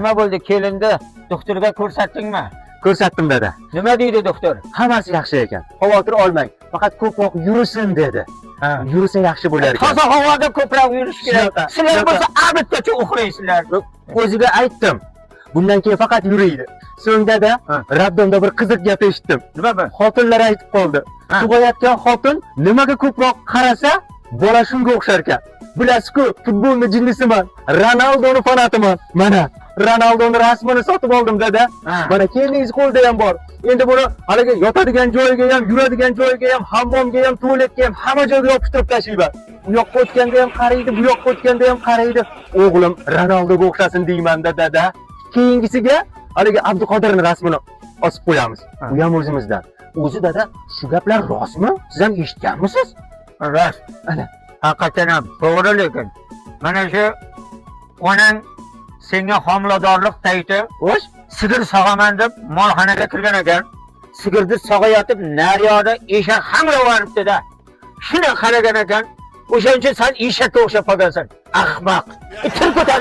Nima bo'ldi kelindi? Doktorga ko'rsatdingmi? Ko'rsatdim dada. Nima deydi doktor? Hammasi yaxshi ekan. Xavotir olmang. Faqat ko'proq yursin dedi. Yursa yaxshi bo'lar ekan. Toza havoda ko'proq yurish kerak. Shunaqa. Sizlar bo'lsa albatta uxlaysizlar. O'ziga aytdim. Bundan keyin faqat yuriydi. So'ng dada, Rabdomda bir qiziq gap eshitdim. Nima bu? Xotinlar aytib qoldi. Tug'ayotgan xotin nimaga ko'proq qarasa, bola shunga o'xshar ekan. Bilasiz-ku, futbolni jinnisiman, Ronaldoni fanatiman. Mana Ronaldoni rasmini sotib oldim dada. Mana kelingiz qo'lda ham bor. Endi buni haligi yotadigan joyiga ham, yuradigan joyiga ham, hammomga ham, tualetga ham hamma joyga yopishtirib tashlayman. Bu yoqqa o'tganda ham qaraydi, bu yoqqa o'tganda ham qaraydi. O'g'lim Ronaldoga o'xshasin deyman-da dada. Keyingisiga haligi Abduqodirning rasmini osib qo'yamiz. Bu ham o'zimizdan. O'zi dada, shu gaplar rostmi? Siz ham eshitganmisiz? Rost. Ana, Haqiqatan ham to'g'ri lekin. Mana shu onang senga homiladorlik payti xo'sh, sigir sog'aman deb molxonaga kirgan ekan. Sigirni sog'ayotib naryoqda eshak hamrovaribdi-da. Shuni qaragan ekan. O'shaning uchun sen eshakka o'xshab qolgansan. Ahmoq. Til ko'tar.